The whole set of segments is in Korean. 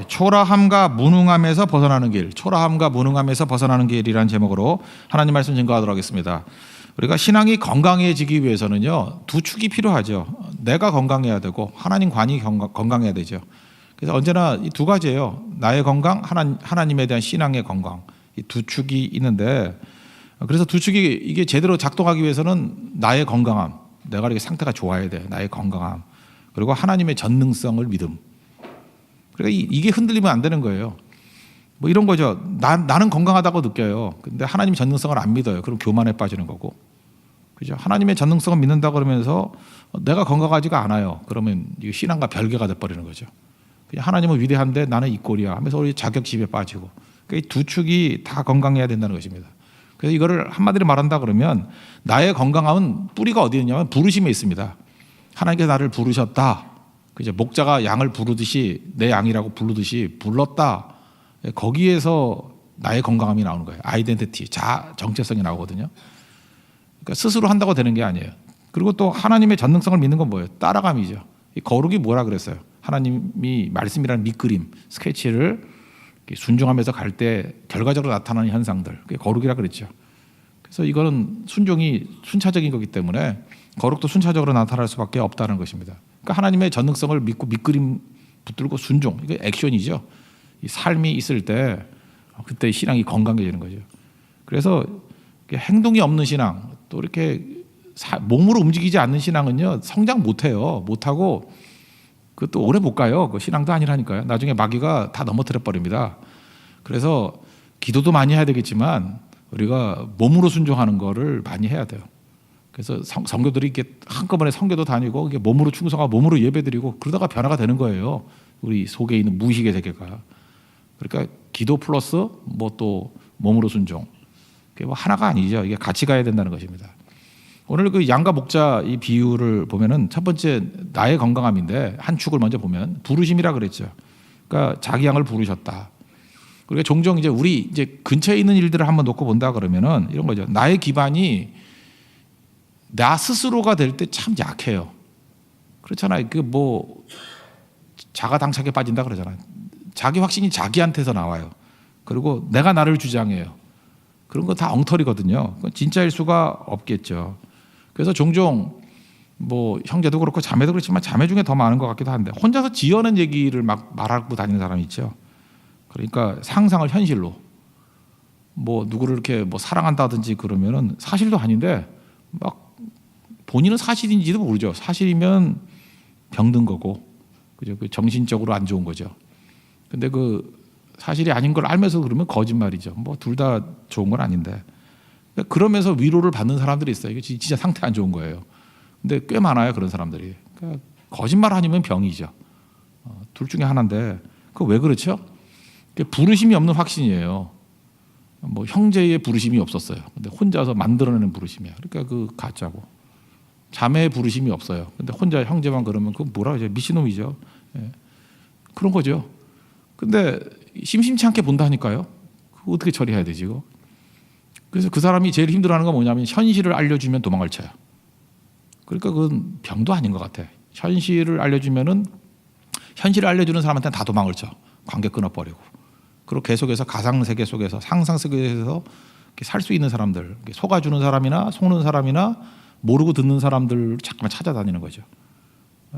초라함과 무능함에서 벗어나는 길, 초라함과 무능함에서 벗어나는 길이라는 제목으로 하나님 말씀 증거하도록 하겠습니다. 우리가 신앙이 건강해지기 위해서는요, 두 축이 필요하죠. 내가 건강해야 되고 하나님 관이 건강해야 되죠. 그래서 언제나 이 두 가지예요. 나의 건강, 하나님에 대한 신앙의 건강, 이 두 축이 있는데, 그래서 두 축이 이게 제대로 작동하기 위해서는 나의 건강함, 내가 이렇게 상태가 좋아야 돼. 나의 건강함, 그리고 하나님의 전능성을 믿음. 그러니까 이게 흔들리면 안 되는 거예요. 뭐 이런 거죠. 나는 건강하다고 느껴요. 근데 하나님의 전능성을 안 믿어요. 그럼 교만에 빠지는 거고. 그죠? 하나님의 전능성을 믿는다 그러면서 내가 건강하지가 않아요. 그러면 이 신앙과 별개가 돼버리는 거죠. 그냥 하나님은 위대한데 나는 이 꼴이야 하면서 우리 자격지심에 빠지고. 그러니까 이 두 축이 다 건강해야 된다는 것입니다. 그래서 이거를 한마디로 말한다 그러면 나의 건강함은 뿌리가 어디에 있냐면 부르심에 있습니다. 하나님께서 나를 부르셨다. 그죠? 목자가 양을 부르듯이 내 양이라고 부르듯이 불렀다. 거기에서 나의 건강함이 나오는 거예요. 아이덴티티, 정체성이 나오거든요. 그러니까 스스로 한다고 되는 게 아니에요. 그리고 또 하나님의 전능성을 믿는 건 뭐예요? 따라감이죠. 이 거룩이 뭐라 그랬어요? 하나님이 말씀이라는 밑그림, 스케치를 순종하면서 갈 때 결과적으로 나타나는 현상들, 그게 거룩이라 그랬죠. 그래서 이거는 순종이 순차적인 거기 때문에 거룩도 순차적으로 나타날 수밖에 없다는 것입니다. 그러니까 하나님의 전능성을 믿고 밑그림 붙들고 순종, 이게 액션이죠. 이 삶이 있을 때 그때 신앙이 건강해지는 거죠. 그래서 행동이 없는 신앙, 또 이렇게 몸으로 움직이지 않는 신앙은요, 성장 못해요. 못하고 그것도 오래 못 가요. 그 신앙도 아니라니까요. 나중에 마귀가 다 넘어뜨려 버립니다. 그래서 기도도 많이 해야 되겠지만 우리가 몸으로 순종하는 거를 많이 해야 돼요. 그래서 성교들이 이렇게 한꺼번에 성교도 다니고 이게 몸으로 충성하고 몸으로 예배드리고 그러다가 변화가 되는 거예요. 우리 속에 있는 무의식의 세계가. 그러니까 기도 플러스 뭐 또 몸으로 순종. 그게 뭐 하나가 아니죠. 이게 같이 가야 된다는 것입니다. 오늘 그 양과 목자 이 비유를 보면은 첫 번째 나의 건강함인데 한 축을 먼저 보면 부르심이라 그랬죠. 그러니까 자기 양을 부르셨다. 그리고 종종 이제 우리 이제 근처에 있는 일들을 한번 놓고 본다 그러면은 이런 거죠. 나의 기반이 나 스스로가 될 때 참 약해요. 그렇잖아요. 그 뭐 자가당착에 빠진다 그러잖아요. 자기 확신이 자기한테서 나와요. 그리고 내가 나를 주장해요. 그런 거 다 엉터리거든요. 진짜일 수가 없겠죠. 그래서 종종 뭐 형제도 그렇고 자매도 그렇지만 자매 중에 더 많은 것 같기도 한데 혼자서 지어낸 얘기를 막 말하고 다니는 사람이 있죠. 그러니까 상상을 현실로 뭐 누구를 이렇게 뭐 사랑한다든지 그러면은 사실도 아닌데 막 본인은 사실인지도 모르죠. 사실이면 병든 거고, 그죠? 그 정신적으로 안 좋은 거죠. 근데 그 사실이 아닌 걸 알면서 그러면 거짓말이죠. 뭐 둘 다 좋은 건 아닌데. 그러면서 위로를 받는 사람들이 있어요. 이게 진짜 상태 안 좋은 거예요. 근데 꽤 많아요, 그런 사람들이. 그러니까 거짓말 아니면 병이죠. 둘 중에 하나인데 그 왜 그렇죠? 부르심이 없는 확신이에요. 뭐 형제의 부르심이 없었어요. 근데 혼자서 만들어내는 부르심이야. 그러니까 그 가짜고. 자매의 부르심이 없어요. 근데 혼자 형제만 그러면 그 뭐라 그러죠? 미친놈이죠. 예. 그런 거죠. 근데 심심치 않게 본다니까요. 그거 어떻게 처리해야 되지 이거? 그래서 그 사람이 제일 힘들어하는 건 뭐냐면 현실을 알려주면 도망을 쳐요. 그러니까 그건 병도 아닌 것 같아. 현실을 알려주면은 현실을 알려주는 사람한테는 다 도망을 쳐. 관계 끊어버리고. 그리고 계속해서 가상세계 속에서 상상세계에서 살 수 있는 사람들, 속아주는 사람이나 속는 사람이나 모르고 듣는 사람들 잠깐만 찾아다니는 거죠.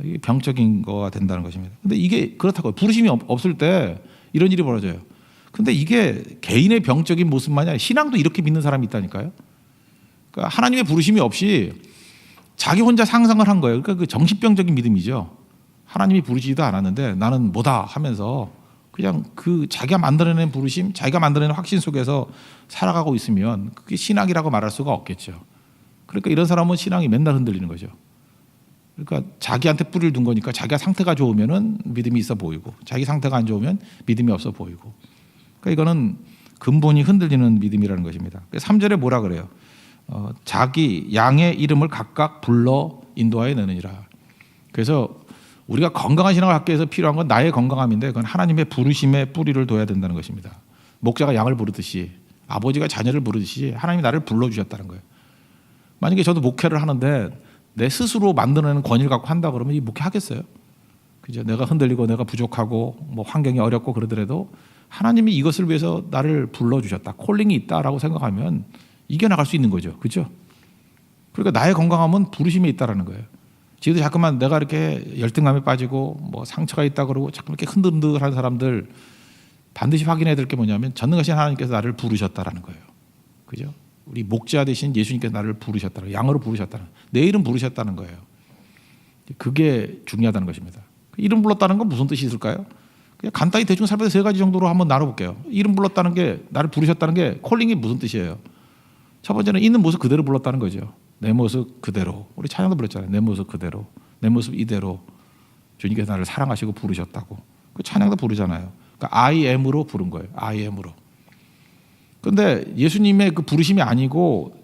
이게 병적인 거가 된다는 것입니다. 근데 이게 그렇다고요. 부르심이 없을 때 이런 일이 벌어져요. 근데 이게 개인의 병적인 모습만이 아니라 신앙도 이렇게 믿는 사람이 있다니까요. 그러니까 하나님의 부르심이 없이 자기 혼자 상상을 한 거예요. 그러니까 그 정신병적인 믿음이죠. 하나님이 부르지도 않았는데 나는 뭐다 하면서 그냥 그 자기가 만들어낸 부르심, 자기가 만들어낸 확신 속에서 살아가고 있으면 그게 신앙이라고 말할 수가 없겠죠. 그러니까 이런 사람은 신앙이 맨날 흔들리는 거죠. 그러니까 자기한테 뿌리를 둔 거니까 자기가 상태가 좋으면은 믿음이 있어 보이고 자기 상태가 안 좋으면 믿음이 없어 보이고. 그러니까 이거는 근본이 흔들리는 믿음이라는 것입니다. 3절에 뭐라 그래요? 자기 양의 이름을 각각 불러 인도하여 내느니라. 그래서 우리가 건강한 신앙을 갖기 위해서 필요한 건 나의 건강함인데 그건 하나님의 부르심에 뿌리를 둬야 된다는 것입니다. 목자가 양을 부르듯이 아버지가 자녀를 부르듯이 하나님이 나를 불러주셨다는 거예요. 만약에 저도 목회를 하는데 내 스스로 만들어내는 권위를 갖고 한다 그러면 이 목회하겠어요? 그죠? 내가 흔들리고 내가 부족하고 뭐 환경이 어렵고 그러더라도 하나님이 이것을 위해서 나를 불러주셨다. 콜링이 있다라고 생각하면 이겨나갈 수 있는 거죠. 그죠? 그러니까 나의 건강함은 부르심에 있다라는 거예요. 지금도 자꾸만 내가 이렇게 열등감에 빠지고 뭐 상처가 있다 그러고 자꾸 이렇게 흔들흔들한 사람들 반드시 확인해야 될 게 뭐냐면 전능하신 하나님께서 나를 부르셨다라는 거예요. 그죠? 우리 목자 되신 예수님께서 나를 부르셨다는 거예요. 양으로 부르셨다는 거예요. 내 이름 부르셨다는 거예요. 그게 중요하다는 것입니다. 이름 불렀다는 건 무슨 뜻이 있을까요? 그냥 간단히 대충 살펴서 세 가지 정도로 한번 나눠볼게요. 이름 불렀다는 게 나를 부르셨다는 게 콜링이 무슨 뜻이에요? 첫 번째는 있는 모습 그대로 불렀다는 거죠. 내 모습 그대로. 우리 찬양도 불렀잖아요. 내 모습 그대로. 내 모습 이대로. 주님께서 나를 사랑하시고 부르셨다고. 그 찬양도 부르잖아요. 그러니까 I am으로 부른 거예요. I am으로. 그런데 예수님의 그 부르심이 아니고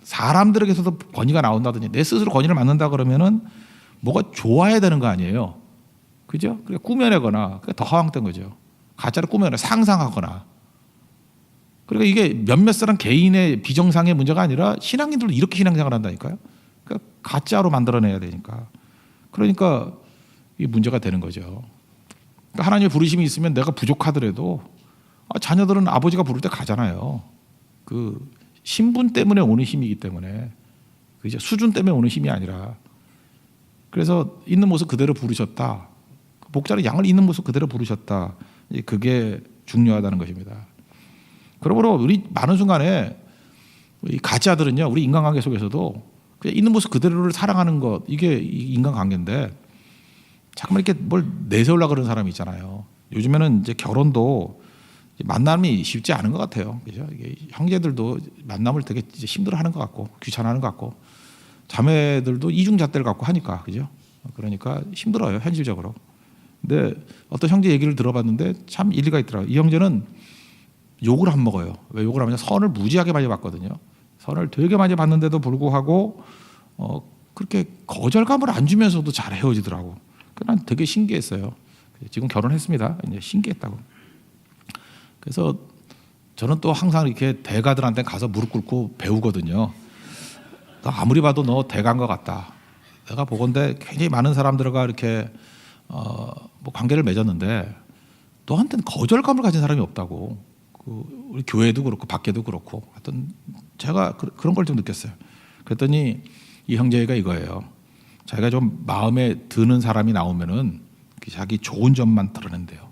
사람들에게서도 권위가 나온다든지 내 스스로 권위를 맡는다 그러면은 뭐가 좋아야 되는 거 아니에요. 그죠? 그러니까 꾸며내거나 더 허황된 거죠. 가짜로 꾸며내 상상하거나. 그러니까 이게 몇몇 사람 개인의 비정상의 문제가 아니라 신앙인들도 이렇게 신앙생활을 한다니까요. 그러니까 가짜로 만들어내야 되니까. 그러니까 이 문제가 되는 거죠. 그러니까 하나님의 부르심이 있으면 내가 부족하더라도 자녀들은 아버지가 부를 때 가잖아요. 그 신분 때문에 오는 힘이기 때문에 그죠? 수준 때문에 오는 힘이 아니라. 그래서 있는 모습 그대로 부르셨다. 목자는 양을 있는 모습 그대로 부르셨다. 그게 중요하다는 것입니다. 그러므로 우리 많은 순간에 이 가짜들은요, 우리 인간관계 속에서도 그냥 있는 모습 그대로를 사랑하는 것, 이게 인간관계인데 자꾸만 이렇게 뭘 내세우려고 그러는 사람이 있잖아요. 요즘에는 이제 결혼도 만남이 쉽지 않은 것 같아요. 그죠? 이게 형제들도 만남을 되게 이제 힘들어하는 것 같고 귀찮아하는 것 같고 자매들도 이중잣대를 갖고 하니까 그죠? 그러니까 힘들어요 현실적으로. 근데 어떤 형제 얘기를 들어봤는데 참 일리가 있더라고요. 이 형제는 욕을 안 먹어요. 왜 욕을 하면 선을 무지하게 많이 받거든요. 선을 되게 많이 받는데도 불구하고 그렇게 거절감을 안 주면서도 잘 헤어지더라고. 난 되게 신기했어요. 지금 결혼했습니다. 이제 신기했다고. 그래서 저는 또 항상 이렇게 대가들한테 가서 무릎 꿇고 배우거든요. 너 아무리 봐도 너 대가인 것 같다. 내가 보건대 굉장히 많은 사람들과 이렇게 뭐 관계를 맺었는데 너한테는 거절감을 가진 사람이 없다고. 우리 교회도 그렇고 밖에도 그렇고 하여튼 제가 그런 걸 좀 느꼈어요. 그랬더니 이 형제가 이거예요. 자기가 좀 마음에 드는 사람이 나오면은 자기 좋은 점만 드러낸대요.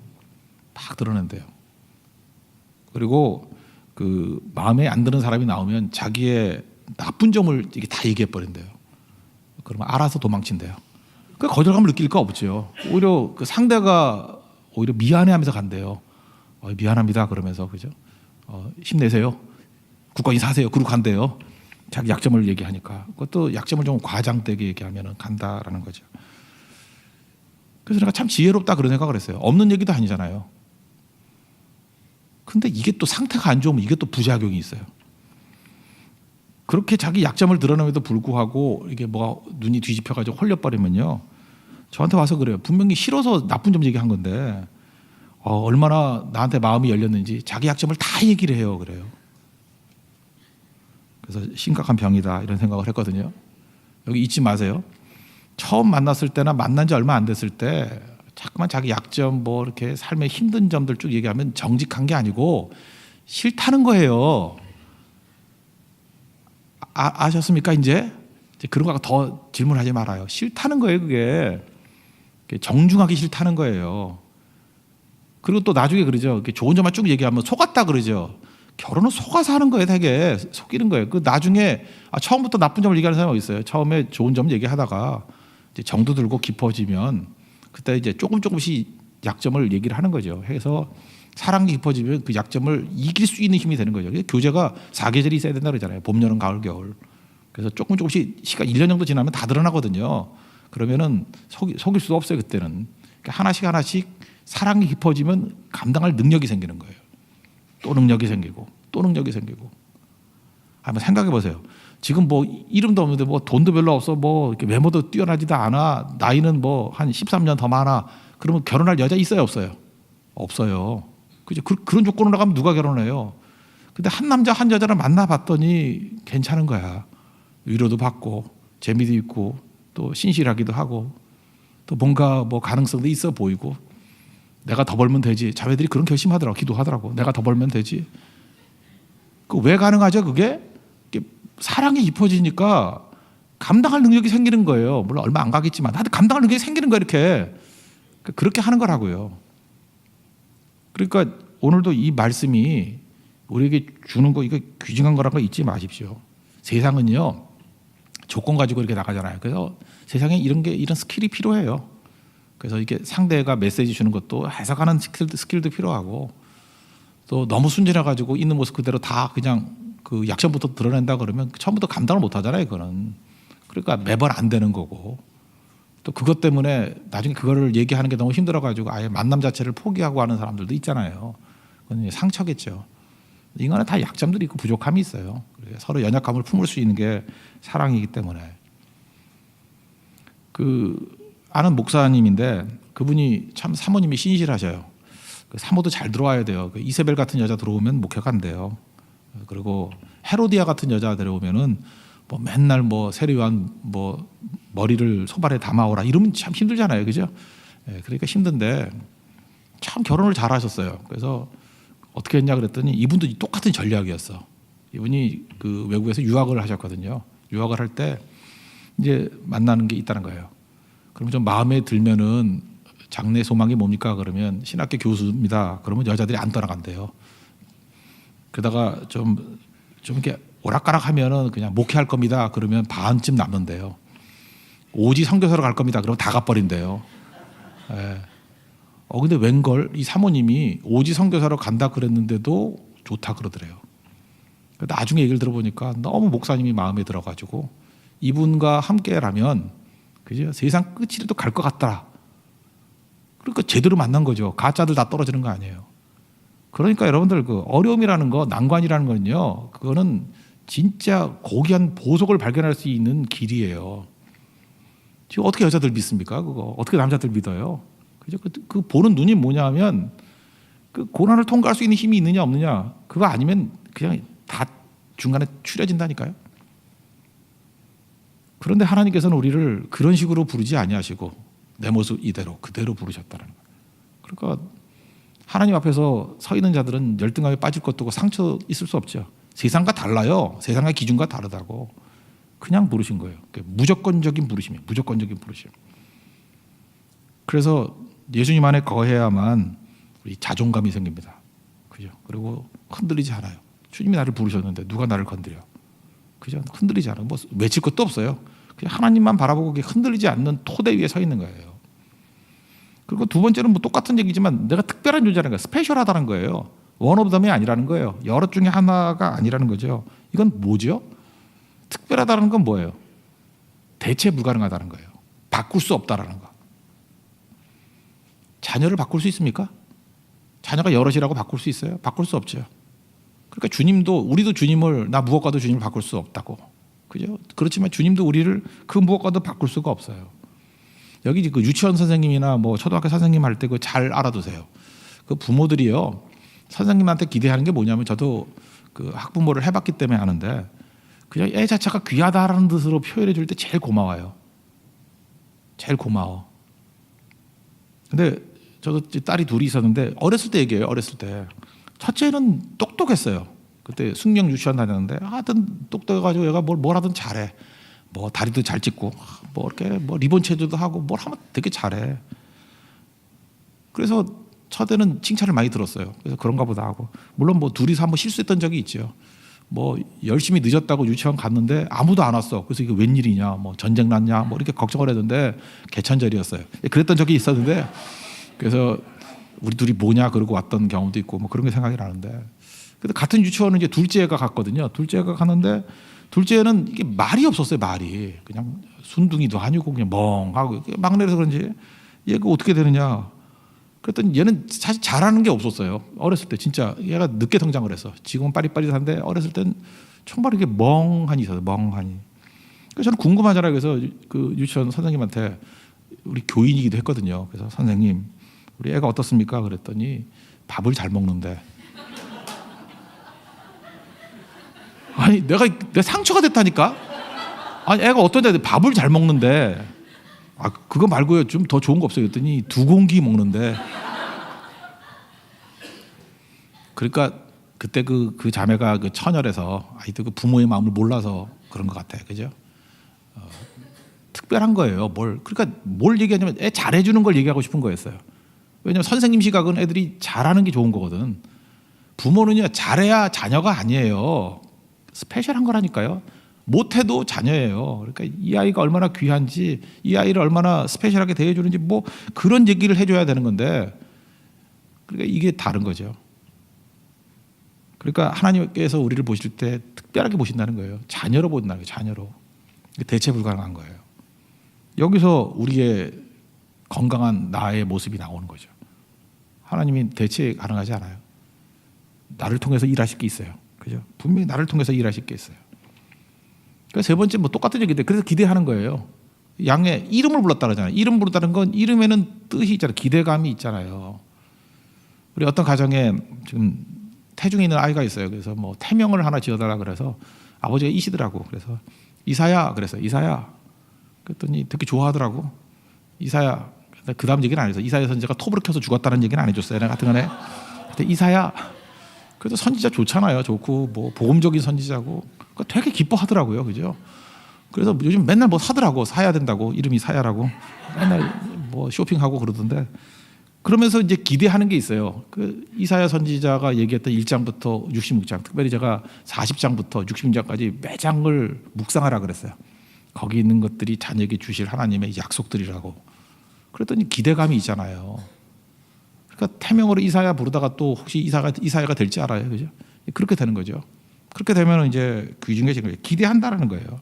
막 드러낸대요. 그리고 그 마음에 안 드는 사람이 나오면 자기의 나쁜 점을 이게 다 얘기해 버린대요. 그러면 알아서 도망친대요. 그 거절감을 느낄 거 없죠. 오히려 그 상대가 오히려 미안해하면서 간대요. 미안합니다 그러면서 그죠? 힘내세요. 굳건히 사세요. 그러고 간대요. 자기 약점을 얘기하니까 그것도 약점을 좀 과장되게 얘기하면 간다라는 거죠. 그래서 내가 참 지혜롭다 그런 생각을 했어요. 없는 얘기도 아니잖아요. 근데 이게 또 상태가 안 좋으면 이게 또 부작용이 있어요. 그렇게 자기 약점을 드러내면도 불구하고 이게 뭐가 눈이 뒤집혀가지고 홀려버리면요. 저한테 와서 그래요. 분명히 싫어서 나쁜 점 얘기한 건데 얼마나 나한테 마음이 열렸는지 자기 약점을 다 얘기를 해요. 그래요. 그래서 심각한 병이다 이런 생각을 했거든요. 여기 잊지 마세요. 처음 만났을 때나 만난 지 얼마 안 됐을 때 자꾸만 자기 약점 뭐 이렇게 삶의 힘든 점들 쭉 얘기하면 정직한 게 아니고 싫다는 거예요. 아셨습니까 이제 그런 거 더 질문하지 말아요. 싫다는 거예요. 그게 정중하기 싫다는 거예요. 그리고 또 나중에 그러죠. 좋은 점만 쭉 얘기하면 속았다 그러죠. 결혼은 속아서 하는 거예요. 되게 속이는 거예요. 그 나중에 처음부터 나쁜 점을 얘기하는 사람이 있어요. 처음에 좋은 점 얘기하다가 이제 정도 들고 깊어지면 그때 이제 조금씩 약점을 얘기를 하는 거죠. 해서 사랑이 깊어지면 그 약점을 이길 수 있는 힘이 되는 거죠. 교제가 4계절이 있어야 된다 그러잖아요. 봄, 여름, 가을, 겨울. 그래서 조금씩 시간 1년 정도 지나면 다 드러나거든요. 그러면은 속일 수도 없어요. 그때는. 그러니까 하나씩 사랑이 깊어지면 감당할 능력이 생기는 거예요. 또 능력이 생기고 또 능력이 생기고. 한번 생각해 보세요. 지금 뭐 이름도 없는데 뭐 돈도 별로 없어 뭐 이렇게 외모도 뛰어나지도 않아 나이는 뭐 한 13년 더 많아 그러면 결혼할 여자 있어요 없어요? 없어요. 그죠? 그런 조건으로 가면 누가 결혼해요? 근데 한 남자 한 여자를 만나봤더니 괜찮은 거야. 위로도 받고 재미도 있고 또 신실하기도 하고 또 뭔가 뭐 가능성도 있어 보이고 내가 더 벌면 되지. 자매들이 그런 결심하더라고. 기도하더라고. 내가 더 벌면 되지. 그 왜 가능하죠? 그게 사랑이 깊어지니까 감당할 능력이 생기는 거예요. 물론 얼마 안 가겠지만 하여튼 감당할 능력이 생기는 거예요. 이렇게. 그렇게 하는 거라고요. 그러니까 오늘도 이 말씀이 우리에게 주는 거 이거 귀중한 거라는 거 잊지 마십시오. 세상은요 조건 가지고 이렇게 나가잖아요. 그래서 세상에 이런 스킬이 필요해요. 그래서 이게 상대가 메시지 주는 것도 해석하는 스킬도 필요하고 또 너무 순진해 가지고 있는 모습 그대로 다 그냥 그 약점부터 드러낸다 그러면 처음부터 감당을 못 하잖아요. 그거는. 그러니까 매번 안 되는 거고 또 그것 때문에 나중에 그거를 얘기하는 게 너무 힘들어 가지고 아예 만남 자체를 포기하고 하는 사람들도 있잖아요. 그건 상처겠죠. 인간은 다 약점들이 있고 부족함이 있어요. 서로 연약함을 품을 수 있는 게 사랑이기 때문에. 그 아는 목사님인데 그분이 참 사모님이 신실하셔요. 그 사모도 잘 들어와야 돼요. 그 이세벨 같은 여자 들어오면 목회가 안 돼요. 그리고 헤로디아 같은 여자 들어오면은 뭐 맨날 뭐 세례요한 뭐 머리를 소발에 담아오라 이러면 참 힘들잖아요, 그죠? 그러니까 힘든데 참 결혼을 잘하셨어요. 그래서 어떻게 했냐 그랬더니 이분도 똑같은 전략이었어. 이분이 그 외국에서 유학을 하셨거든요. 유학을 할 때 이제 만나는 게 있다는 거예요. 그러면 좀 마음에 들면은 장래 소망이 뭡니까? 그러면 신학교 교수입니다. 그러면 여자들이 안 떠나간대요. 그러다가 좀 이렇게 오락가락 하면은 그냥 목회할 겁니다. 그러면 반쯤 남는데요. 오지 선교사로 갈 겁니다. 그러면 다 가버린대요. 예. 근데 웬걸 이 사모님이 오지 선교사로 간다 그랬는데도 좋다 그러더래요. 나중에 얘기를 들어보니까 너무 목사님이 마음에 들어가지고 이분과 함께라면 그죠? 세상 끝이라도 갈 것 같더라. 그러니까 제대로 만난 거죠. 가짜들 다 떨어지는 거 아니에요. 그러니까 여러분들 그 어려움이라는 거, 난관이라는 건요, 그거는 진짜 고귀한 보석을 발견할 수 있는 길이에요. 지금 어떻게 여자들 믿습니까? 그거 어떻게 남자들 믿어요? 그죠? 그 보는 눈이 뭐냐면 그 고난을 통과할 수 있는 힘이 있느냐 없느냐 그거 아니면 그냥 다 중간에 추려진다니까요. 그런데 하나님께서는 우리를 그런 식으로 부르지 아니하시고 내 모습 이대로 그대로 부르셨다는 거예요. 그러니까 하나님 앞에서 서 있는 자들은 열등감에 빠질 것도 없고 상처 있을 수 없죠. 세상과 달라요. 세상의 기준과 다르다고. 그냥 부르신 거예요. 무조건적인 부르심이에요. 무조건적인 부르심. 그래서 예수님 안에 거해야만 우리 자존감이 생깁니다. 그죠? 그리고 흔들리지 않아요. 주님이 나를 부르셨는데 누가 나를 건드려? 그죠? 흔들리지 않아요. 뭐 외칠 것도 없어요. 그냥 하나님만 바라보고 흔들리지 않는 토대 위에 서 있는 거예요. 그리고 두 번째는 뭐 똑같은 얘기지만 내가 특별한 존재라는 거예요. 스페셜하다는 거예요. 원 오브 덤이 아니라는 거예요. 여러 중에 하나가 아니라는 거죠. 이건 뭐죠? 특별하다는 건 뭐예요? 대체 불가능하다는 거예요. 바꿀 수 없다라는 거. 자녀를 바꿀 수 있습니까? 자녀가 여럿이라고 바꿀 수 있어요? 바꿀 수 없죠. 그러니까 주님도 우리도 주님을 나 무엇과도 주님을 바꿀 수 없다고. 그죠? 그렇지만 주님도 우리를 그 무엇과도 바꿀 수가 없어요. 여기 그 유치원 선생님이나 뭐 초등학교 선생님 할 때 그 잘 알아두세요. 그 부모들이요 선생님한테 기대하는 게 뭐냐면 저도 그 학부모를 해봤기 때문에 아는데 그냥 애 자체가 귀하다라는 뜻으로 표현해 줄 때 제일 고마워요. 제일 고마워. 근데 저도 딸이 둘이 있었는데 어렸을 때 얘기해요. 어렸을 때 첫째는 똑똑했어요. 그때 숙명 유치원 다녔는데 하여튼 똑똑해가지고 얘가 뭘 하든 잘해. 뭐 다리도 잘 찢고 뭐 이렇게 뭐 리본 체조도 하고 뭘 하면 되게 잘해. 그래서 첫째는 칭찬을 많이 들었어요. 그래서 그런가 보다 하고 물론 뭐 둘이서 한번 실수했던 적이 있죠. 뭐 열심히 늦었다고 유치원 갔는데 아무도 안 왔어. 그래서 이게 웬일이냐, 뭐 전쟁 났냐, 뭐 이렇게 걱정을 했는데 개천절이었어요. 그랬던 적이 있었는데 그래서 우리 둘이 뭐냐 그러고 왔던 경험도 있고 뭐 그런 게 생각이 나는데. 근데 같은 유치원은 이제 둘째가 갔거든요. 둘째가 갔는데 둘째는 이게 말이 없었어요. 말이 그냥 순둥이도 아니고 그냥 멍하고 막내라서 그런지 얘가 어떻게 되느냐. 그랬더니 얘는 사실 잘하는 게 없었어요. 어렸을 때 진짜 얘가 늦게 성장을 해서 지금은 빠릿빠릿한데 어렸을 땐 정말 이렇게 멍하니 있어요. 멍하니. 그래서 저는 궁금하잖아요. 그래서 그 유치원 선생님한테 우리 교인이기도 했거든요. 그래서 선생님 우리 애가 어떻습니까? 그랬더니 밥을 잘 먹는데. 아니 내가 상처가 됐다니까. 아니 애가 어떤 애 밥을 잘 먹는데. 그거 말고요 좀 더 좋은 거 없어요 그랬더니 2공기 먹는데. 그러니까 그때 그 자매가 그 처녀라서 아이도 그 부모의 마음을 몰라서 그런 것 같아요. 그죠? 특별한 거예요. 그러니까 뭘 얘기하냐면 애 잘해주는 걸 얘기하고 싶은 거였어요. 왜냐하면 선생님 시각은 애들이 잘하는 게 좋은 거거든. 부모는요 잘해야 자녀가 아니에요. 스페셜한 거라니까요. 못해도 자녀예요. 그러니까 이 아이가 얼마나 귀한지, 이 아이를 얼마나 스페셜하게 대해주는지 뭐 그런 얘기를 해줘야 되는 건데, 그러니까 이게 다른 거죠. 그러니까 하나님께서 우리를 보실 때 특별하게 보신다는 거예요. 자녀로 본다는 거예요. 자녀로. 대체 불가능한 거예요. 여기서 우리의 건강한 나의 모습이 나오는 거죠. 하나님이 대체 가능하지 않아요. 나를 통해서 일하실 게 있어요. 그죠? 분명히 나를 통해서 일하실 게 있어요. 그래서 세 번째 뭐 똑같은 얘기인데 그래서 기대하는 거예요. 양의 이름을 불렀다 그러잖아요. 이름 부르다는 건 이름에는 뜻이 있잖아요. 기대감이 있잖아요. 우리 어떤 가정에 지금 태중에 있는 아이가 있어요. 그래서 뭐 태명을 하나 지어달라 그래서 아버지가 이시더라고. 그래서 이사야 그래서 이사야. 그랬더니 듣기 좋아하더라고. 이사야. 그 다음 얘기는 안 해서 이사야 선지자가 톱으로 켜서 죽었다는 얘기는 안 해줬어요. 내가 같은 거네. 근데 이사야. 그래도 선지자 좋잖아요. 좋고 뭐 복음적인 선지자고. 그러니까 되게 기뻐하더라고요. 그죠? 그래서 요즘 맨날 뭐 사더라고. 사야 된다고. 이름이 사야라고. 맨날 뭐 쇼핑하고 그러던데. 그러면서 이제 기대하는 게 있어요. 그 이사야 선지자가 얘기했던 1장부터 66장, 특별히 제가 40장부터 66장까지 매장을 묵상하라 그랬어요. 거기 있는 것들이 자녀에게 주실 하나님의 약속들이라고. 그랬더니 기대감이 있잖아요. 그러니까 태명으로 이사야 부르다가 또 혹시 이사야가 될지 알아요, 그죠? 그렇게 되는 거죠. 그렇게 되면 이제 귀중해지는 거예요. 기대한다라는 거예요.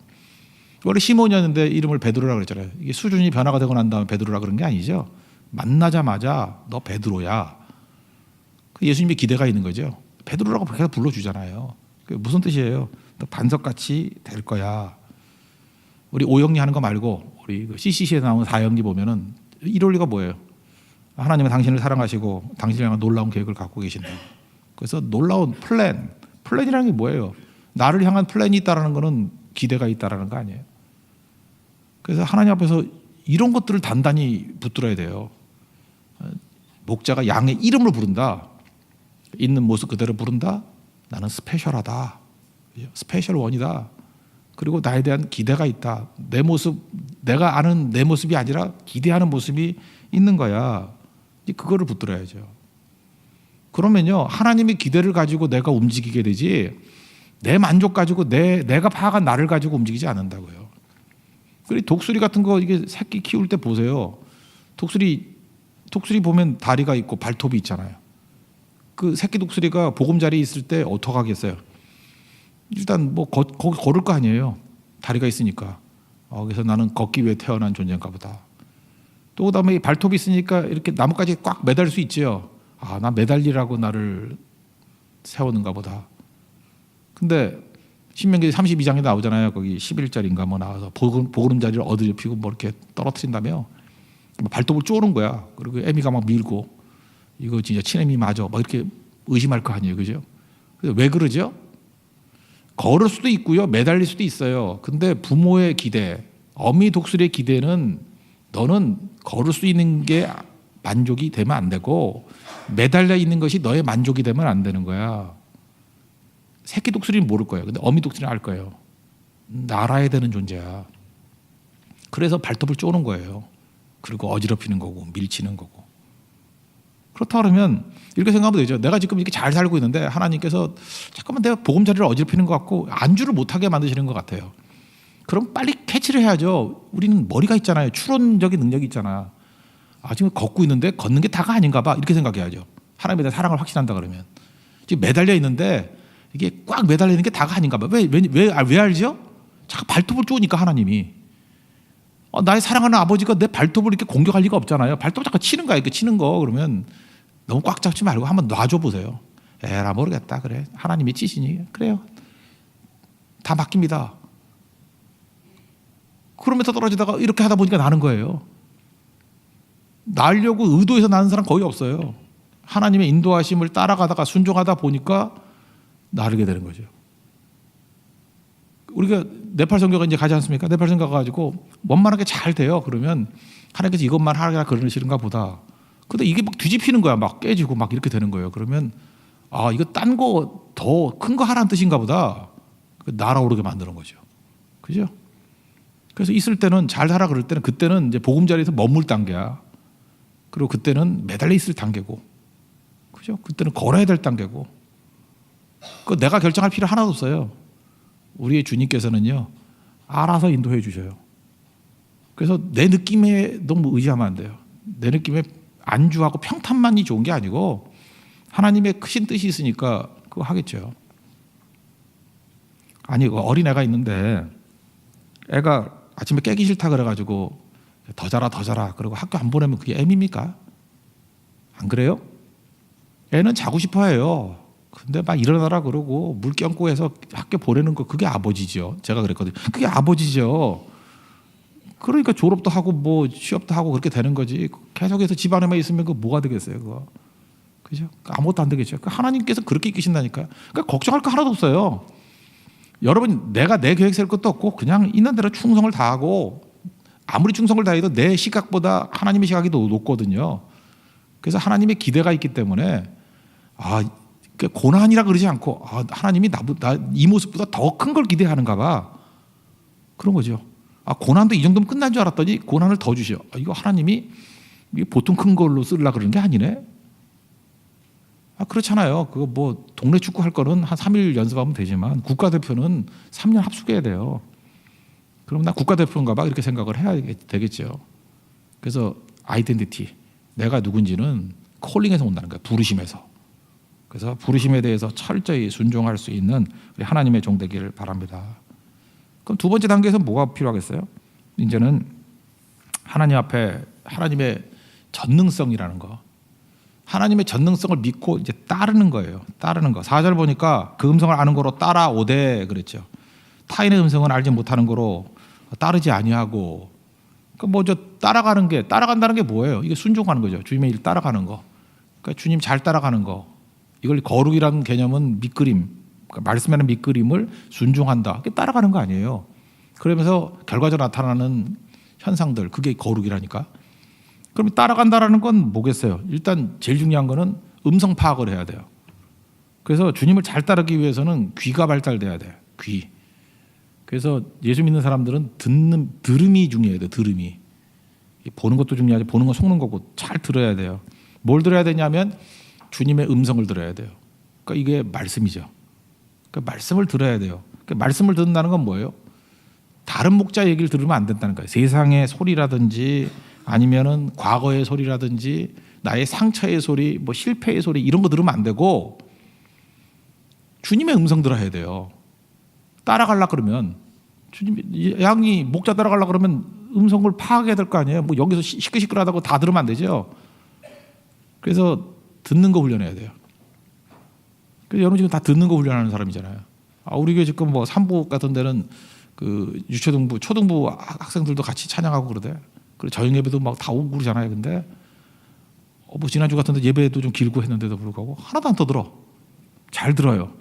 원래 시몬이었는데 이름을 베드로라 그랬잖아요. 이게 수준이 변화가 되고 난 다음에 베드로라 그런 게 아니죠. 만나자마자 너 베드로야. 예수님의 기대가 있는 거죠. 베드로라고 계속 불러주잖아요. 그게 무슨 뜻이에요? 너 반석같이 될 거야. 우리 오영리 하는 거 말고 우리 CCC에 나오는 사형리 보면은 이론리가 뭐예요? 하나님은 당신을 사랑하시고 당신을 향한 놀라운 계획을 갖고 계신다. 그래서 놀라운 플랜이라는 게 뭐예요? 나를 향한 플랜이 있다라는 거는 기대가 있다라는 거 아니에요? 그래서 하나님 앞에서 이런 것들을 단단히 붙들어야 돼요. 목자가 양의 이름을 부른다. 있는 모습 그대로 부른다. 나는 스페셜하다. 스페셜 원이다. 그리고 나에 대한 기대가 있다. 내 모습, 내가 아는 내 모습이 아니라 기대하는 모습이 있는 거야. 그거를 붙들어야죠. 그러면요, 하나님의 기대를 가지고 내가 움직이게 되지, 내 만족 가지고 내가 파악한 나를 가지고 움직이지 않는다고요. 그리고 독수리 같은 거 이게 새끼 키울 때 보세요. 독수리 보면 다리가 있고 발톱이 있잖아요. 그 새끼 독수리가 보금자리에 있을 때 어떻게 하겠어요? 일단 뭐 거기 걸을 거 아니에요. 다리가 있으니까. 그래서 나는 걷기 위해 태어난 존재인가 보다. 또 그다음에 발톱이 있으니까 이렇게 나뭇가지에 꽉 매달 수 있죠. 나 매달리라고 나를 세우는가 보다. 근데 신명기 32장에 나오잖아요. 거기 11절인가 뭐 나와서 보름자리를 어드럽히고 뭐 이렇게 떨어뜨린다며 발톱을 쪼는 거야. 그리고 애미가 막 밀고 이거 진짜 친애미 맞아. 막 이렇게 의심할 거 아니에요. 그죠? 왜 그러죠? 걸을 수도 있고요. 매달릴 수도 있어요. 근데 부모의 기대, 어미 독수리의 기대는 너는 걸을 수 있는 게 만족이 되면 안 되고 매달려 있는 것이 너의 만족이 되면 안 되는 거야. 새끼 독수리는 모를 거예요. 근데 어미 독수리는 알 거예요. 날아야 되는 존재야. 그래서 발톱을 쪼는 거예요. 그리고 어지럽히는 거고 밀치는 거고. 그렇다 그러면 이렇게 생각하면 되죠. 내가 지금 이렇게 잘 살고 있는데 하나님께서 잠깐만 내가 보금자리를 어지럽히는 것 같고 안주를 못하게 만드시는 것 같아요. 그럼 빨리 캐치를 해야죠. 우리는 머리가 있잖아요. 추론적인 능력이 있잖아. 지금 걷고 있는데 걷는 게 다가 아닌가 봐. 이렇게 생각해야죠. 하나님에 대한 사랑을 확신한다 그러면. 지금 매달려 있는데 이게 꽉 매달려 있는 게 다가 아닌가 봐. 왜 알죠? 자꾸 발톱을 쪼으니까 하나님이. 나의 사랑하는 아버지가 내 발톱을 이렇게 공격할 리가 없잖아요. 발톱 자꾸 치는 거야. 이렇게 치는 거. 그러면 너무 꽉 잡지 말고 한번 놔줘 보세요. 에라 모르겠다. 그래. 하나님이 치시니. 그래요. 다 맡깁니다. 그러면서 떨어지다가 이렇게 하다 보니까 나는 거예요. 날려고 의도해서 나는 사람 거의 없어요. 하나님의 인도하심을 따라가다가 순종하다 보니까 나르게 되는 거죠. 우리가 네팔 선교가 이제 가지 않습니까? 네팔 선교 가가지고 원만하게 잘 돼요. 그러면 하나님께서 이것만 하라 그러시는가 보다. 근데 이게 막 뒤집히는 거야. 막 깨지고 막 이렇게 되는 거예요. 그러면 아, 이거 딴 거 더 큰 거 하라는 뜻인가 보다. 날아오르게 만드는 거죠. 그죠? 그래서 있을 때는 잘 살아 그럴 때는 그때는 이제 보금자리에서 머물 단계야. 그리고 그때는 매달려 있을 단계고. 그죠? 그때는 걸어야 될 단계고. 그 내가 결정할 필요 하나도 없어요. 우리의 주님께서는요. 알아서 인도해 주셔요. 그래서 내 느낌에 너무 의지하면 안 돼요. 내 느낌에 안주하고 평탄만이 좋은 게 아니고 하나님의 크신 뜻이 있으니까 그거 하겠죠. 아니 어린애가 있는데 애가 아침에 깨기 싫다 그래가지고 더 자라 더 자라 그러고 학교 안 보내면 그게 애입니까? 안 그래요? 애는 자고 싶어해요. 근데 막 일어나라 그러고 물 껴안고 해서 학교 보내는 거 그게 아버지죠. 제가 그랬거든요. 그게 아버지죠. 그러니까 졸업도 하고 뭐 취업도 하고 그렇게 되는 거지. 계속해서 집안에만 있으면 그 뭐가 되겠어요, 그거. 그죠? 아무것도 안 되겠죠. 하나님께서 그렇게 이끄신다니까요. 그러니까 걱정할 거 하나도 없어요. 여러분, 내가 내 계획 세울 것도 없고 그냥 있는 대로 충성을 다하고 아무리 충성을 다해도 내 시각보다 하나님의 시각이 더 높거든요. 그래서 하나님의 기대가 있기 때문에 고난이라 그러지 않고 하나님이 이 모습보다 더 큰 걸 기대하는가 봐. 그런 거죠. 고난도 이 정도면 끝난 줄 알았더니 고난을 더 주셔. 이거 하나님이 보통 큰 걸로 쓰려고 그러는 게 아니네. 그렇잖아요. 그거 뭐 동네 축구 할 거는 한 3일 연습하면 되지만 국가대표는 3년 합숙해야 돼요. 그럼 나 국가대표인가 봐 이렇게 생각을 해야 되겠죠. 그래서 아이덴티티, 내가 누군지는 콜링에서 온다는 거예요. 부르심에서. 그래서 부르심에 대해서 철저히 순종할 수 있는 우리 하나님의 종 되기를 바랍니다. 그럼 두 번째 단계에서 뭐가 필요하겠어요? 이제는 하나님 앞에 하나님의 전능성이라는 거. 하나님의 전능성을 믿고 이제 따르는 거예요. 따르는 거. 4절 보니까 그 음성을 아는 거로 따라오되 그랬죠. 타인의 음성은 알지 못하는 거로 따르지 아니하고. 그러니까 따라간다는 게 뭐예요? 이게 순종하는 거죠. 주님의 일 따라가는 거. 그러니까 주님 잘 따라가는 거. 이걸 거룩이라는 개념은 밑그림, 그러니까 말씀에는 밑그림을 순종한다. 그게 따라가는 거 아니에요. 그러면서 결과적으로 나타나는 현상들, 그게 거룩이라니까. 그럼 따라간다라는 건 뭐겠어요? 일단 제일 중요한 거는 음성 파악을 해야 돼요. 그래서 주님을 잘 따르기 위해서는 귀가 발달돼야 돼요. 귀. 그래서 예수 믿는 사람들은 들음이 중요해요. 들음이. 보는 것도 중요하지. 보는 건 속는 거고 잘 들어야 돼요. 뭘 들어야 되냐면 주님의 음성을 들어야 돼요. 그러니까 이게 말씀이죠. 그러니까 말씀을 들어야 돼요. 그러니까 말씀을 듣는다는 건 뭐예요? 다른 목자 얘기를 들으면 안 된다는 거예요. 세상의 소리라든지 아니면은 과거의 소리라든지 나의 상처의 소리, 뭐 실패의 소리 이런 거 들으면 안 되고 주님의 음성 들어야 돼요. 따라가려 그러면 양이 목자 따라가려 그러면 음성을 파악해야 될 거 아니에요. 뭐 여기서 시끌시끌하다고 다 들으면 안 되죠. 그래서 듣는 거 훈련해야 돼요. 그래서 여러분 지금 다 듣는 거 훈련하는 사람이잖아요. 우리 교회 지금 뭐 산부 같은 데는 그 유초등부, 초등부 학생들도 같이 찬양하고 그러대. 그리고 저녁 예배도 막 다 오고 그러잖아요. 근데 뭐 지난주 같은데 예배도 좀 길고 했는데도 불구하고 하나도 안 떠들어. 잘 들어요.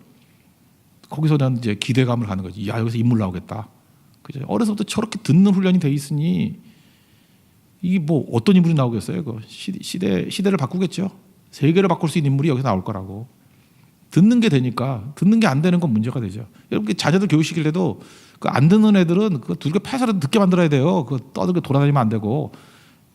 거기서 난 이제 기대감을 갖는 거지. 야, 여기서 인물 나오겠다. 그죠? 어려서부터 저렇게 듣는 훈련이 돼 있으니 이게 뭐 어떤 인물이 나오겠어요? 그 시대를 바꾸겠죠. 세계를 바꿀 수 있는 인물이 여기서 나올 거라고. 듣는 게 되니까 듣는 게 안 되는 건 문제가 되죠. 여러분 자녀들 교육 시킬 때도 그 안 듣는 애들은 그 두들겨 패서라도 듣게 만들어야 돼요. 그 떠들게 돌아다니면 안 되고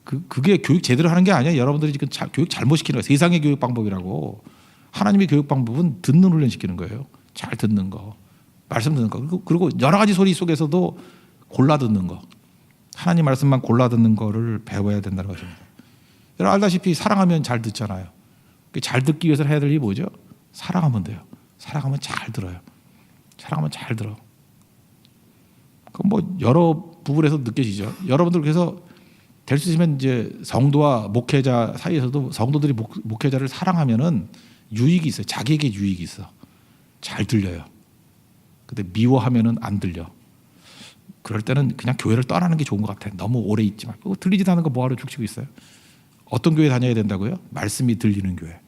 그게 교육 제대로 하는 게 아니야. 여러분들이 지금 교육 잘못 시키는 거예요. 세상의 교육 방법이라고. 하나님의 교육 방법은 듣는 훈련 시키는 거예요. 잘 듣는 거, 말씀 듣는 거. 그리고 여러 가지 소리 속에서도 골라 듣는 거. 하나님 말씀만 골라 듣는 거를 배워야 된다는 것입니다. 여러분 알다시피 사랑하면 잘 듣잖아요. 잘 듣기 위해서 해야 될 일이 뭐죠? 사랑하면 돼요. 사랑하면 잘 들어요. 사랑하면 잘 들어. 그럼 뭐 여러 부분에서 느껴지죠. 여러분들 그래서 될 수 있으면 이제 성도와 목회자 사이에서도 성도들이 목회자를 사랑하면은 유익이 있어요. 자기에게 유익이 있어. 잘 들려요. 근데 미워하면은 안 들려. 그럴 때는 그냥 교회를 떠나는 게 좋은 것 같아. 너무 오래 있지 말고. 들리지도 않은 거 뭐하러 죽치고 있어요. 어떤 교회 다녀야 된다고요? 말씀이 들리는 교회.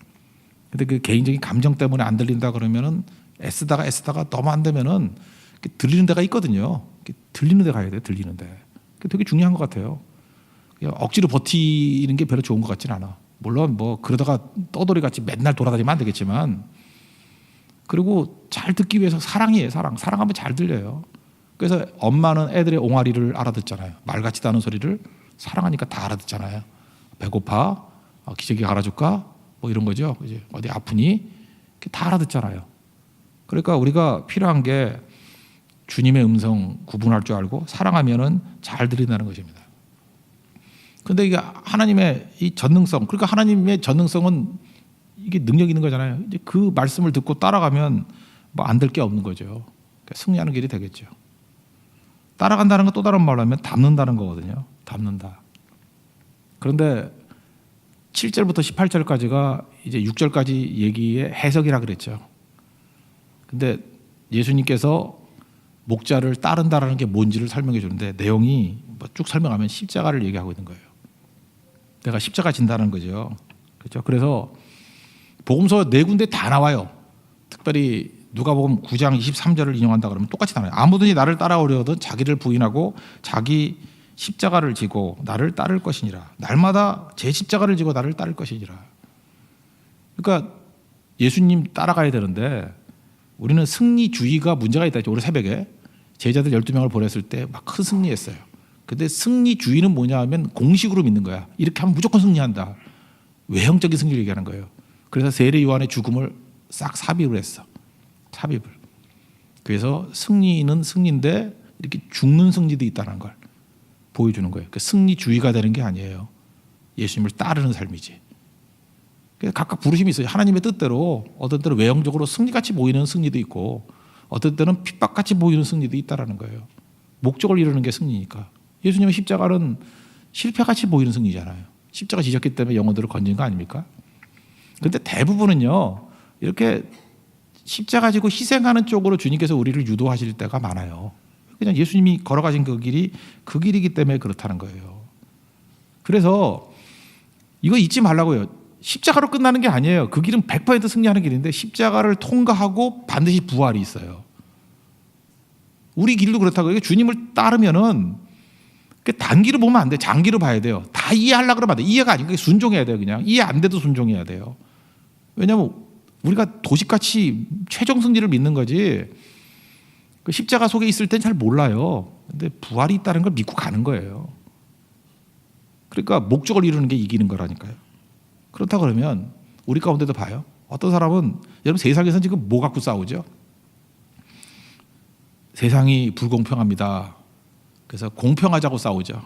근데 그 개인적인 감정 때문에 안 들린다 그러면은 애쓰다가 너무 안 되면은 들리는 데가 있거든요. 들리는 데 가야 돼요. 들리는 데. 그게 되게 중요한 것 같아요. 그냥 억지로 버티는 게 별로 좋은 것 같진 않아. 물론 뭐 그러다가 떠돌이 같이 맨날 돌아다니면 안 되겠지만, 그리고 잘 듣기 위해서 사랑이에요. 사랑하면 잘 들려요. 그래서 엄마는 애들의 옹알이를 알아듣잖아요. 말 같지도 않은 소리를 사랑하니까 다 알아듣잖아요. 배고파? 기저귀 갈아줄까? 뭐 이런 거죠. 이제 어디 아프니? 다 알아듣잖아요. 그러니까 우리가 필요한 게 주님의 음성 구분할 줄 알고 사랑하면은 잘 들린다는 것입니다. 그런데 이게 하나님의 이 전능성, 그러니까 하나님의 전능성은 이게 능력 있는 거잖아요. 이제 그 말씀을 듣고 따라가면 뭐 안 될 게 없는 거죠. 그러니까 승리하는 길이 되겠죠. 따라간다는 건 또 다른 말로 하면 담는다는 거거든요. 담는다. 그런데 7절부터 18절까지가 이제 6절까지 얘기의 해석이라 그랬죠. 근데 예수님께서 목자를 따른다라는 게 뭔지를 설명해 주는데 내용이 쭉 설명하면 십자가를 얘기하고 있는 거예요. 내가 십자가 진다는 거죠. 그렇죠? 그래서 복음서 네 군데 다 나와요. 특별히 누가복음 9장 23절을 인용한다 그러면 똑같이 나와요. 아무든지 나를 따라오려거든 자기를 부인하고 자기 십자가를 지고 나를 따를 것이니라. 날마다 제 십자가를 지고 나를 따를 것이니라. 그러니까 예수님 따라가야 되는데 우리는 승리주의가 문제가 있다 했죠. 오늘 새벽에 제자들 12명을 보냈을 때 막 큰 승리했어요. 근데 승리주의는 뭐냐 하면 공식으로 믿는 거야. 이렇게 하면 무조건 승리한다. 외형적인 승리를 얘기하는 거예요. 그래서 세례 요한의 죽음을 싹 삽입을 했어. 삽입을. 그래서 승리는 승리인데 이렇게 죽는 승리도 있다는 걸 보여주는 거예요. 그러니까 승리주의가 되는 게 아니에요. 예수님을 따르는 삶이지. 그래서 각각 부르심이 있어요. 하나님의 뜻대로 어떤 때는 외형적으로 승리같이 보이는 승리도 있고 어떤 때는 핍박같이 보이는 승리도 있다는 거예요. 목적을 이루는 게 승리니까. 예수님의 십자가는 실패같이 보이는 승리잖아요. 십자가 지셨기 때문에 영혼들을 건진 거 아닙니까? 그런데 대부분은요. 이렇게 십자가 지고 희생하는 쪽으로 주님께서 우리를 유도하실 때가 많아요. 그냥 예수님이 걸어가신 그 길이기 때문에 그렇다는 거예요. 그래서 이거 잊지 말라고요. 십자가로 끝나는 게 아니에요. 그 길은 100% 승리하는 길인데 십자가를 통과하고 반드시 부활이 있어요. 우리 길도 그렇다고요. 주님을 따르면은 단기로 보면 안 돼. 장기로 봐야 돼요. 다 이해하려고 그러면 안 돼. 이해가 아니고 순종해야 돼요. 그냥 이해 안 돼도 순종해야 돼요. 왜냐하면 우리가 도식같이 최종 승리를 믿는 거지 그 십자가 속에 있을 땐 잘 몰라요. 근데 부활이 있다는 걸 믿고 가는 거예요. 그러니까 목적을 이루는 게 이기는 거라니까요. 그렇다 그러면 우리 가운데도 봐요. 어떤 사람은 여러분 세상에서 지금 뭐 갖고 싸우죠? 세상이 불공평합니다. 그래서 공평하자고 싸우죠.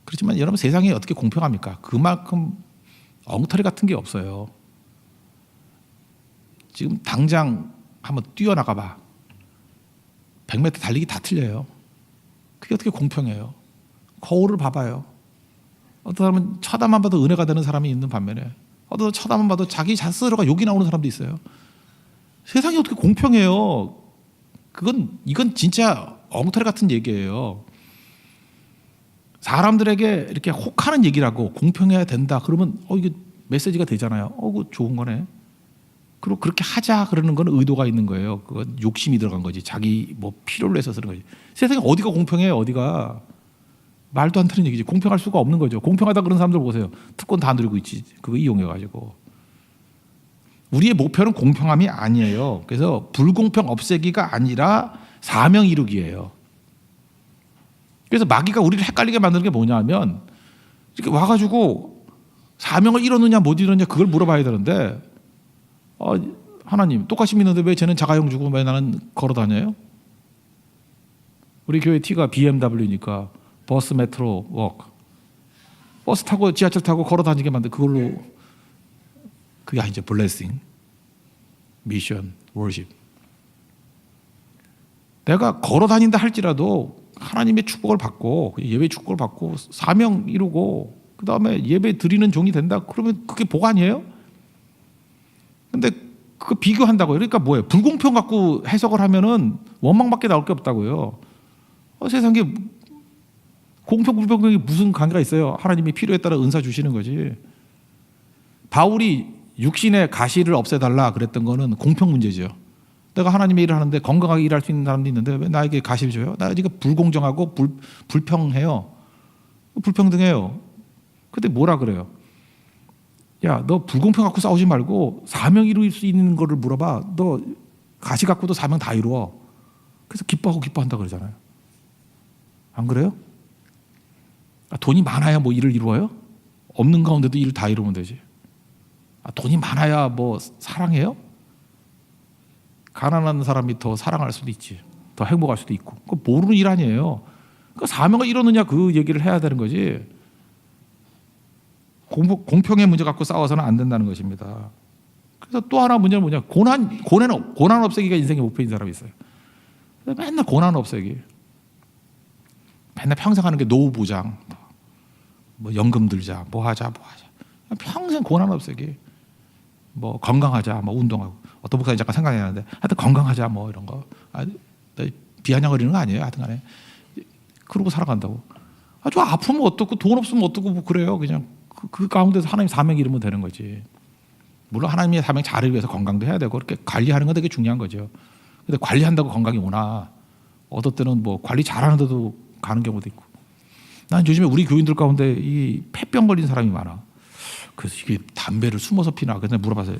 그렇지만 여러분 세상이 어떻게 공평합니까? 그만큼 엉터리 같은 게 없어요. 지금 당장 한번 뛰어나가 봐. 100m 달리기 다 틀려요. 그게 어떻게 공평해요? 거울을 봐봐요. 어떤 사람은 쳐다만 봐도 은혜가 되는 사람이 있는 반면에 어떤 쳐다만 봐도 자기 스스로가 욕이 나오는 사람도 있어요. 세상이 어떻게 공평해요? 이건 진짜 엉터리 같은 얘기예요. 사람들에게 이렇게 혹하는 얘기라고 공평해야 된다. 그러면 이게 메시지가 되잖아요. 그거 좋은 거네. 그리고 그렇게 하자 그러는 건 의도가 있는 거예요. 그건 욕심이 들어간 거지. 자기 뭐 필요를 해서 쓰는 거지. 세상에 어디가 공평해요? 어디가. 말도 안 되는 얘기지. 공평할 수가 없는 거죠. 공평하다 그런 사람들 보세요. 특권 다 누리고 있지. 그거 이용해가지고. 우리의 목표는 공평함이 아니에요. 그래서 불공평 없애기가 아니라 사명 이루기예요. 그래서 마귀가 우리를 헷갈리게 만드는 게 뭐냐 하면 이렇게 와가지고 사명을 이뤘느냐 못 이뤘느냐 그걸 물어봐야 되는데 하나님 똑같이 믿는데 왜 쟤는 자가용 주고 왜 나는 걸어 다녀요? 우리 교회 T가 BMW니까 버스, 메트로, 워크. 버스 타고 지하철 타고 걸어 다니게 만든 그걸로 그게 아니죠. 블레싱, 미션, 워십. 내가 걸어 다닌다 할지라도 하나님의 축복을 받고 예배 축복을 받고 사명 이루고 그 다음에 예배 드리는 종이 된다. 그러면 그게 복 아니에요? 근데 그거 비교한다고요. 그러니까 뭐예요? 불공평 갖고 해석을 하면은 원망밖에 나올 게 없다고요. 세상에 공평 불공평이 무슨 관계가 있어요? 하나님이 필요에 따라 은사 주시는 거지. 바울이 육신의 가시를 없애달라 그랬던 거는 공평 문제죠. 내가 하나님의 일을 하는데 건강하게 일할 수 있는 사람도 있는데 왜 나에게 가시를 줘요? 나에게 불공정하고 불평해요. 불평등해요. 근데 뭐라 그래요? 야, 너 불공평 갖고 싸우지 말고 사명 이룰 수 있는 거를 물어봐. 너 가시 갖고도 사명 다 이루어. 그래서 기뻐한다 그러잖아요. 안 그래요? 돈이 많아야 뭐 일을 이루어요? 없는 가운데도 일을 다 이루면 되지. 돈이 많아야 뭐 사랑해요? 가난한 사람이 더 사랑할 수도 있지. 더 행복할 수도 있고. 그거 모르는 일 아니에요. 그 사명을 이루느냐 그 얘기를 해야 되는 거지. 공평의 문제 갖고 싸워서는 안 된다는 것입니다. 그래서 또 하나 문제는 뭐냐? 고난 없애기가 인생의 목표인 사람이 있어요. 맨날 고난 없애기. 맨날 평생 하는 게 노후 보장, 뭐 연금 들자, 뭐 하자. 평생 고난 없애기. 뭐 건강하자, 뭐 운동하고. 어떤 목사님 잠깐 생각이 나는데 하여튼 건강하자 뭐 이런 거. 비아냥거리는 거 아니에요. 하여튼 간에. 그러고 살아간다고. 아주 아프면 어떻고 돈 없으면 어떻고 뭐 그래요. 그냥 그 가운데서 하나님 사명 이루면 되는 거지. 물론 하나님의 사명 잘을 위해서 건강도 해야 되고 그렇게 관리하는 건 되게 중요한 거죠. 근데 관리한다고 건강이 오나? 어떨 때는 뭐 관리 잘하는데도 가는 경우도 있고. 난 요즘에 우리 교인들 가운데 이 폐병 걸린 사람이 많아. 그래서 이게 담배를 숨어서 피나? 그래서 물어봤어요.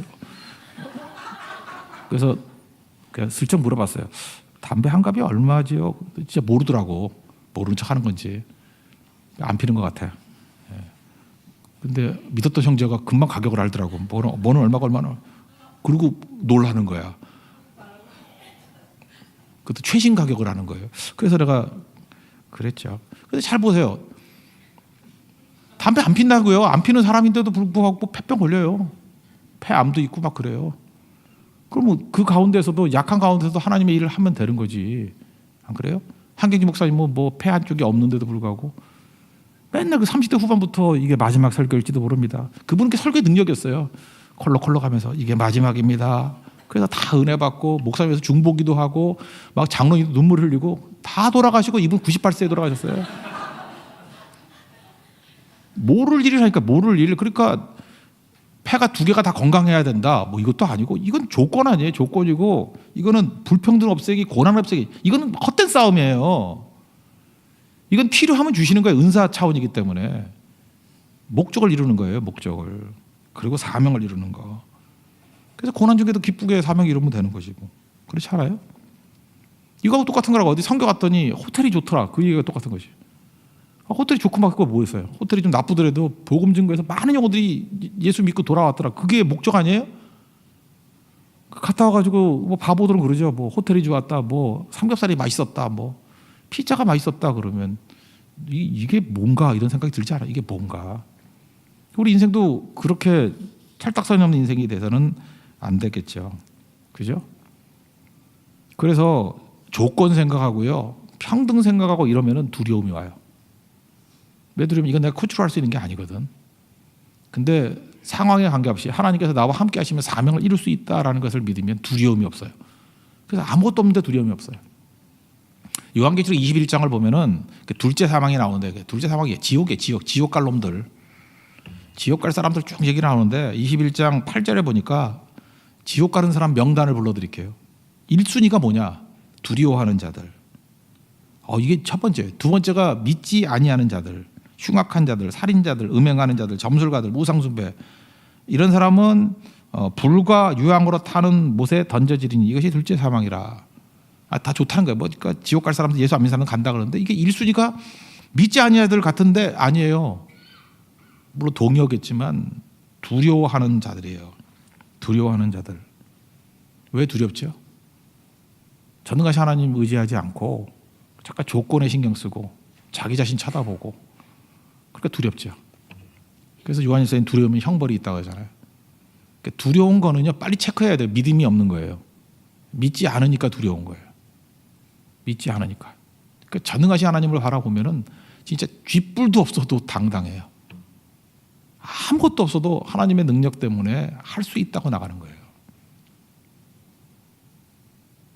그래서 그냥 슬쩍 물어봤어요. 담배 한 갑이 얼마지요? 진짜 모르더라고. 모르는 척 하는 건지. 안 피는 것 같아. 근데 믿었던 형제가 금방 가격을 알더라고. 뭐는 얼마나. 그리고 놀라는 거야. 그것도 최신 가격을 하는 거예요. 그래서 내가 그랬죠. 근데 잘 보세요. 담배 안 핀다고요. 안 피는 사람인데도 불구하고 폐병 걸려요. 폐암도 있고 막 그래요. 그러면 그 가운데서도 약한 가운데서도 하나님의 일을 하면 되는 거지. 안 그래요? 한경지 목사님은 뭐 폐 한쪽이 없는데도 불구하고 맨날 그 30대 후반부터 이게 마지막 설교일지도 모릅니다. 그분께 설교의 능력이었어요. 콜록콜록 하면서 이게 마지막입니다. 그래서 다 은혜 받고 목사님에서 중보기도 하고 막 장로님도 눈물 흘리고 다 돌아가시고 이분 98세에 돌아가셨어요. 모를 일을 하니까 모를 일. 그러니까 폐가 두 개가 다 건강해야 된다. 뭐 이것도 아니고 이건 조건 아니에요. 조건이고 이거는 불평등 없애기, 고난 없애기. 이거는 헛된 싸움이에요. 이건 필요하면 주시는 거예요. 은사 차원이기 때문에. 목적을 이루는 거예요. 목적을. 그리고 사명을 이루는 거. 그래서 고난 중에도 기쁘게 사명 이루면 되는 것이고. 그렇지 않아요? 이거하고 똑같은 거라고. 어디 선교 갔더니 호텔이 좋더라. 그 얘기가 똑같은 것이. 호텔이 좋고 막 그거 뭐 있어요? 호텔이 좀 나쁘더라도 복음 증거에서 많은 영혼들이 예수 믿고 돌아왔더라. 그게 목적 아니에요? 갔다 와가지고 뭐 바보들은 그러죠. 뭐 호텔이 좋았다. 뭐 삼겹살이 맛있었다. 뭐 피자가 맛있었다. 그러면 이게 뭔가 이런 생각이 들지 않아요? 이게 뭔가? 우리 인생도 그렇게 찰떡선이 없는 인생이 돼서는 안 되겠죠. 그죠? 그래서 조건 생각하고요. 평등 생각하고 이러면은 두려움이 와요. 왜 두려움? 이건 내가 컨트롤할 수 있는 게 아니거든. 근데 상황에 관계없이 하나님께서 나와 함께 하시면 사명을 이룰 수 있다라는 것을 믿으면 두려움이 없어요. 그래서 아무것도 없는데 두려움이 없어요. 요한계시록 21장을 보면은 둘째 사망이 나오는데 둘째 사망이 지옥이에요. 지옥 갈 놈들. 지옥 갈 사람들 쭉 얘기 나오는데 21장 8절에 보니까 지옥 가는 사람 명단을 불러드릴게요. 1순위가 뭐냐? 두려워하는 자들. 이게 첫 번째. 두 번째가 믿지 아니하는 자들, 흉악한 자들, 살인자들, 음행하는 자들, 점술가들, 우상숭배. 이런 사람은 불과 유황으로 타는 못에 던져지리니 이것이 둘째 사망이라. 다 좋다는 거예요. 그러니까 지옥 갈 사람들, 예수 안 믿는 사람은 간다 그러는데 이게 1순위가 믿지 아니하는 자들 같은데 아니에요. 물론 동의하겠지만 두려워하는 자들이에요. 두려워하는 자들. 왜 두렵죠? 전능하신 하나님 의지하지 않고 잠깐 조건에 신경 쓰고 자기 자신 쳐다보고 그러니까 두렵죠. 그래서 요한일서엔 두려움은 형벌이 있다고 하잖아요. 그러니까 두려운 거는요 빨리 체크해야 돼요. 믿음이 없는 거예요. 믿지 않으니까 두려운 거예요. 믿지 않으니까. 그러니까 전능하신 하나님을 바라보면은 진짜 쥐뿔도 없어도 당당해요. 아무것도 없어도 하나님의 능력 때문에 할 수 있다고 나가는 거예요.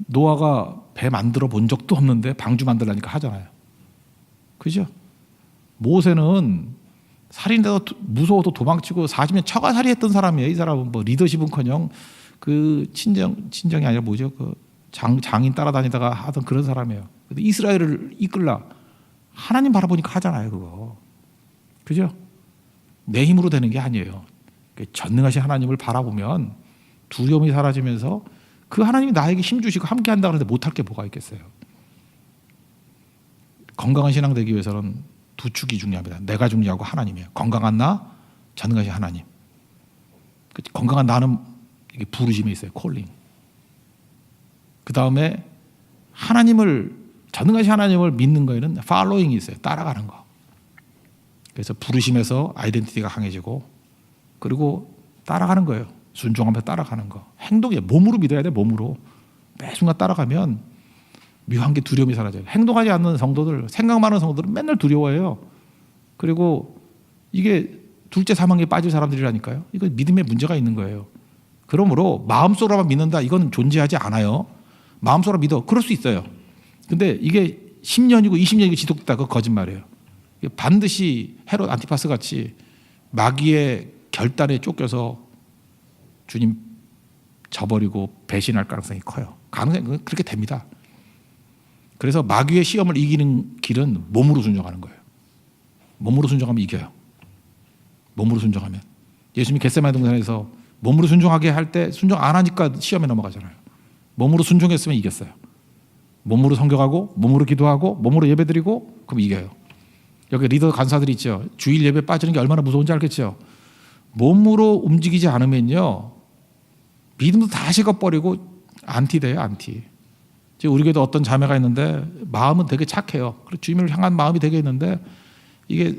노아가 배 만들어 본 적도 없는데 방주 만들라니까 하잖아요. 그죠? 모세는 살인돼서 무서워도 도망치고 40년 처가살이 했던 사람이에요. 이 사람은 뭐 리더십은커녕 그 친정이 아니라 뭐죠? 그 장인 따라다니다가 하던 그런 사람이에요. 근데 이스라엘을 이끌라 하나님 바라보니까 하잖아요, 그거. 그죠? 내 힘으로 되는 게 아니에요. 전능하신 하나님을 바라보면 두려움이 사라지면서 그 하나님이 나에게 힘 주시고 함께 한다 그러는데 못할 게 뭐가 있겠어요. 건강한 신앙 되기 위해서는 두 축이 중요합니다. 내가 중요하고 하나님이에요. 건강한 나, 전능하신 하나님. 건강한 나는 이게 부르심이 있어요. 콜링. 그 다음에 하나님을, 전능하신 하나님을 믿는 거에는 팔로잉이 있어요. 따라가는 거. 그래서 부르심에서 아이덴티티가 강해지고, 그리고 따라가는 거예요. 순종하면서 따라가는 거. 행동이에요. 몸으로 믿어야 돼. 몸으로. 매 순간 따라가면 묘한 게 두려움이 사라져요. 행동하지 않는 성도들, 생각 많은 성도들은 맨날 두려워해요. 그리고 이게 둘째 사망에 빠질 사람들이라니까요. 이거 믿음에 문제가 있는 거예요. 그러므로 마음속으로만 믿는다, 이건 존재하지 않아요. 마음속으로 믿어, 그럴 수 있어요. 근데 이게 10년이고 20년이고 지속됐다, 그거 거짓말이에요. 반드시 헤롯 안티파스 같이 마귀의 결단에 쫓겨서 주님 저버리고 배신할 가능성이 커요. 가능성이 그렇게 됩니다. 그래서 마귀의 시험을 이기는 길은 몸으로 순종하는 거예요. 몸으로 순종하면 이겨요. 몸으로 순종하면. 예수님이 겟세마네 동산에서 몸으로 순종하게 할 때 순종 안 하니까 시험에 넘어가잖아요. 몸으로 순종했으면 이겼어요. 몸으로 성경하고 몸으로 기도하고 몸으로 예배드리고 그럼 이겨요. 여기 리더 간사들이 있죠. 주일 예배 빠지는 게 얼마나 무서운지 알겠죠. 몸으로 움직이지 않으면요, 믿음도 다 식어버리고 안티 돼요. 안티. 지금 우리 교회도 어떤 자매가 있는데 마음은 되게 착해요. 그리고 주님을 향한 마음이 되게 있는데 이게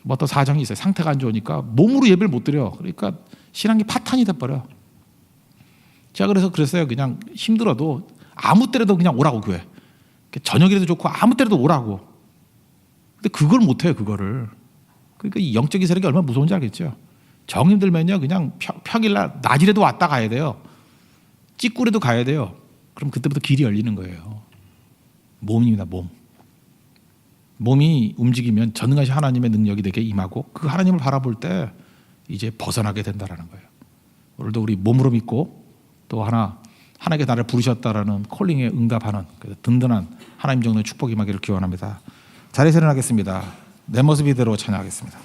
뭐 어떤 사정이 있어요. 상태가 안 좋으니까 몸으로 예배를 못 드려. 그러니까 신앙이 파탄이 돼버려. 제가 그래서 그랬어요. 그냥 힘들어도 아무 때라도 그냥 오라고, 교회. 저녁이라도 좋고 아무 때라도 오라고. 근데 그걸 못해요, 그거를. 그러니까 이 영적인 세력이 얼마나 무서운지 알겠죠. 정임 들면요, 그냥 평일날 낮이라도 왔다 가야 돼요. 찌꾸라도 가야 돼요. 그럼 그때부터 길이 열리는 거예요. 몸입니다, 몸. 몸이 움직이면 전능하신 하나님의 능력이 되게 임하고 그 하나님을 바라볼 때 이제 벗어나게 된다는 거예요. 오늘도 우리 몸으로 믿고 또 하나님께 나를 부르셨다라는 콜링에 응답하는 든든한 하나님 정도의 축복이 임하기를 기원합니다. 자리에서 일어나겠습니다. 내 모습 이대로 찬양하겠습니다.